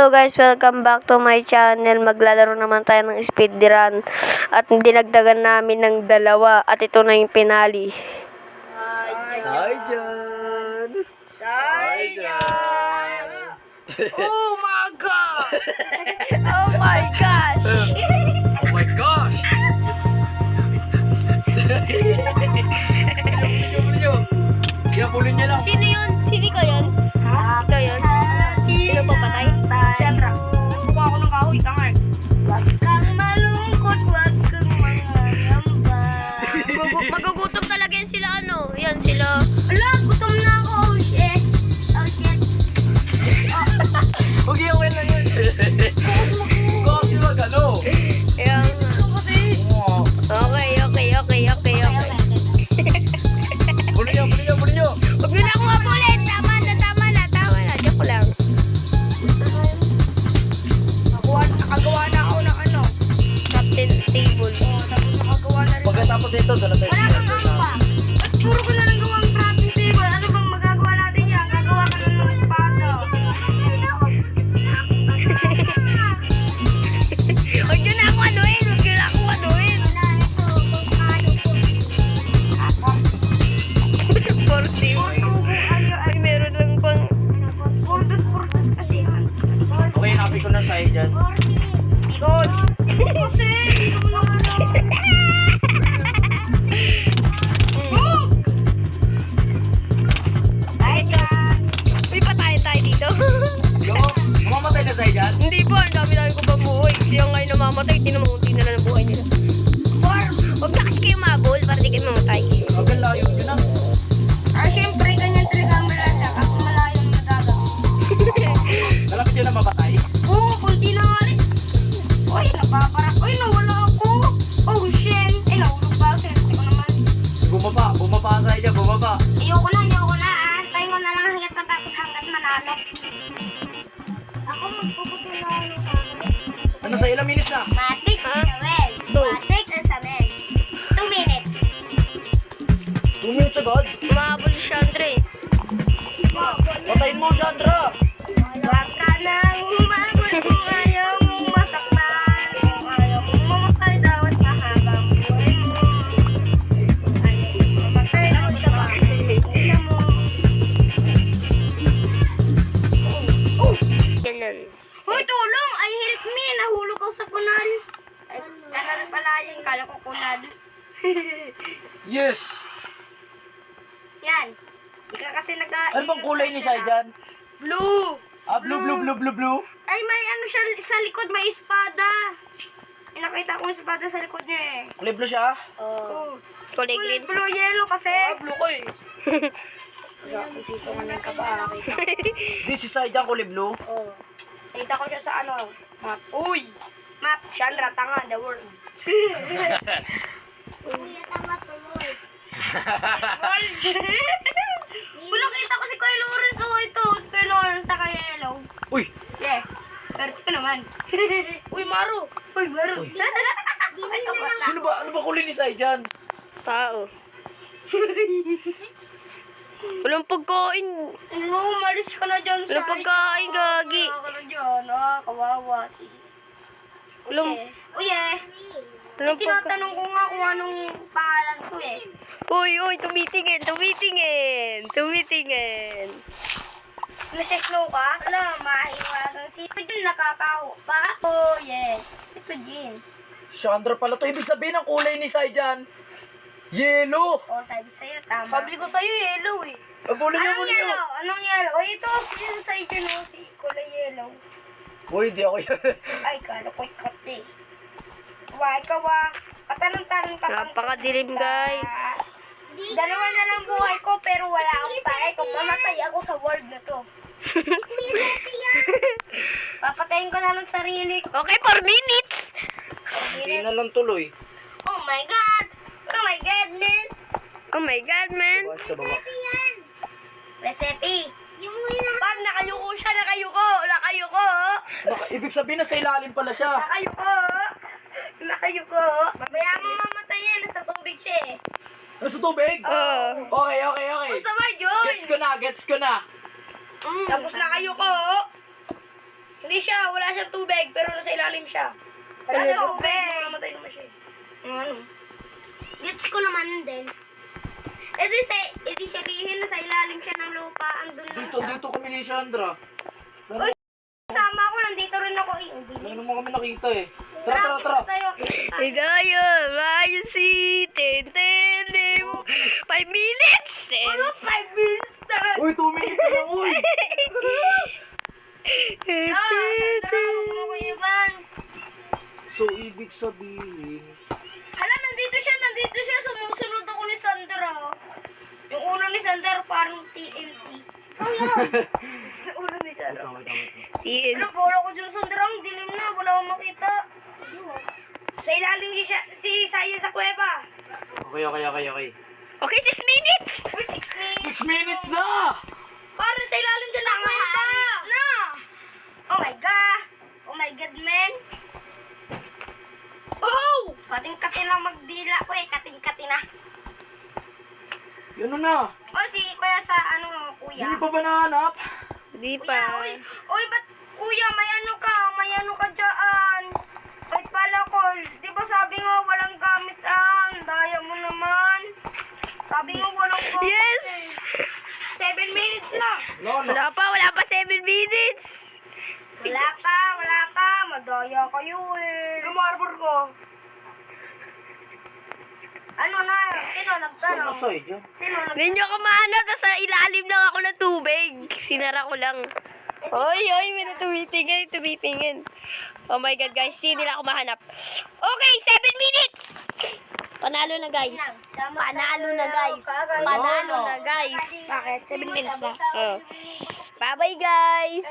Hello guys, welcome back to my channel. Maglalaro naman tayo ng speedrun. At dinagdagan namin ng 2. At ito na yung pinali. Sarjan! Oh my god! Oh my gosh! Oh my gosh! Pulin niya lang. Sino yun? Sino ka yun? Ha? Ikaw yun? Sino papatay? Siyempre, buka ako ng kahoy, tangal. Huwag kang malungkot, huwag kang mangangamba. Magugutom talaga yan sila ano? Yan sila. Ala, gutom na ako, oh shit. Oh shit. Huwag yung wala yun. Kasi magano. Yan. Kasi, Okay. Pulin niyo. Huwag nyo na akong habulin. Tama na. Joke lang. nakagawa na ako ng ano. Captain Table. Nakagawa na rin. Pagkatapos ito, dala tayo Wala kang ano pa. At puro ko na lang gawang crafting table. Ano bang magagawa natin yan? Gagawa ka na ng espada. Huwag nyo na akong anuin. Porsi. Ay, meron lang pang... Purtos kasi yan. Okay, napi ko na sa'yo dyan. Ikot. Kasi, Uy, patayin tayo dito. Yo, mamamatay na sa'yo dyan? Hindi po, ang dami-dami ko pa buhay. Siya ngayon namamatay, tinamunti na lang ang buhay nila. Huwag na kasi kayo mabol para di kayo mamatay. Huwag ang layo nyo na. syempre, ganyan talaga ang malasa. Kasi malayo ang nagaga. Malapit yun na mapatay. Oo, kunti na nga rin. Uy, napaparak. Uy, nawala ako. Oh, shit. Nahulog pa ako. Serte ko naman. Bumaba sa'yo dyan, bumaba. Ayoko na. Antayin ko na lang hanggat matapos hanggat manalo. Ako magpuputi na ano sa akin. Ano sa ilang minutes na? Matik Ha? na well. Two. Matik na sa men. 2 minutes. 2 minutes agad. Mahabol si Chandra eh. Patayin mo, Chandra. Huwag ka nang umabot kung ayaw mong masaktan. Kung ayaw mong mamatay daw at mahabang buhay mo. Mamatay daw sa pagkakita mo. Ganun. Hoy, tulong! Ay, help me! Nahulog ako sa kunal. Ay, kanal pala yun. Kala ko kunal. Yes. Yan. Di ka kasi Ano bang kulay ni sa'yo dyan? Blue! Ah, blue. Ay, may ano siya sa likod. May espada. Ay, nakita ko yung espada sa likod niya eh. Kulay blue siya? Oh. Kulay green. Blue, yellow kasi. Blue ko eh. Kung sito nga ng kaba, nakita ko. Di si sa'yo dyan, kulay blue. Oh. Nakita ko siya sa ano, map. Uy! Map, Chandra, tanga, the world. Kuya, tanga, tuloy. Ulo, kita ko si Kuya Lawrence. Oh, ito. Si Kuya Lawrence sa kaya yellow. Uy! Yeah. Perte ka naman. Uy, Maru. Uy, Maru. Uy. Ano ba kulay ni sa'yo dyan? Tao. Walang pagkain. Ano, umalis ka na dyan Walang pagkain, gagi. Wala ka na dyan. Kawawa si... Walang... Uy, Walang pagkain. tinatanong ko nga kung anong pangalan ko eh. Uy, tumitingin. Nasa snow ka? Wala, mahiwagang si ito din nakakaho pa. Oh, yeah. Ito din. Chandra pala to. Ibig sabihin ang kulay ni sa'yo dyan. Yellow. Oh, sabi sa'yo, tama. Sabi ko sa'yo, yellow eh. Abulin niyo. Anong yellow? Oh, ito, sino sa'yo dyan, oh, si kulay yellow. Uy, di ako yun. Ay, kala ko ikat eh. Ikaw patanong-tanong ka. Napakadilim, guys. Dalawa na lang buhay ko, pero wala akong pake kung mamatay ako sa world na to. Papatayin ko na lang sarili ko. Okay, 4 minutes. Hindi na lang tuloy. Oh my God! Oh my God, man! Oh my God, man. Sa baba. Recipe! Pag nakayuko siya, nakayuko. Ibig sabihin na sa ilalim pala siya. Nakayuko! Mamaya mo mamatay yan, nasa tubig siya eh. Nasa tubig? Okay. Sabay, Joy. Gets ko na. Tapos nakayuko! Hindi siya, wala siyang tubig, pero nasa ilalim siya. Wala siyang tubig. Mamatay naman siya. Ano? Gets ko naman din. Edi sabihin na sa ilalim siya ng lupa. Andun lang siya. Dito kami ni Sandra. Sama ako, nandito rin ako. Wala naman kami nakita eh. Tara. Tayo. Hey guys, Ryan C. 10, 5 minutes. 5 minutes na. Uy, 2 minutes na lang, uy. So, ibig sabihin... Hala, nandito siya. Sumusunod ako ni Sandra. Yung ulo ni Sandra parang TNT. Yung ulo ni Sandra. TN. Ano, bola ko dyan, Sandra. Ang dilim na. Wala akong makita. Sa ilalim si Saya sa kuweba. Okay. Okay, 6 minutes. Uy, 6 minutes. 6 minutes na! Parang sa ilalim dyan ng kuweba. Na! Oh my God. Oh my God, man. Oh! Kating-kati na magdila ko eh. Kating-kati na. Yun na. Oh, si kuya sa kuya. Hindi pa ba nahanap? Di Kuya, pa. uy, ba't kuya, may ano ka dyan? Wait pala ko, di ba sabi nga walang gamit daya mo naman. Sabi nga walang gamit. Yes! 7 minutes na. Wala. Wala pa 7 minutes. Wala pa. Madaya kayo eh. Yung marble ko. Ano na? Sino Saan nagtanong? na side yan? Sino nagtanong? Hindi nyo kumahanap, sa ilalim lang ako ng tubig. Sinara ko lang. Oy, may tumitingin. Oh my God, guys, hindi nila ako mahanap. Okay, 7 minutes! Panalo na, guys. Panalo na, guys. Panalo na, guys. Bakit? 7 minutes na. Oh. Bye-bye, guys.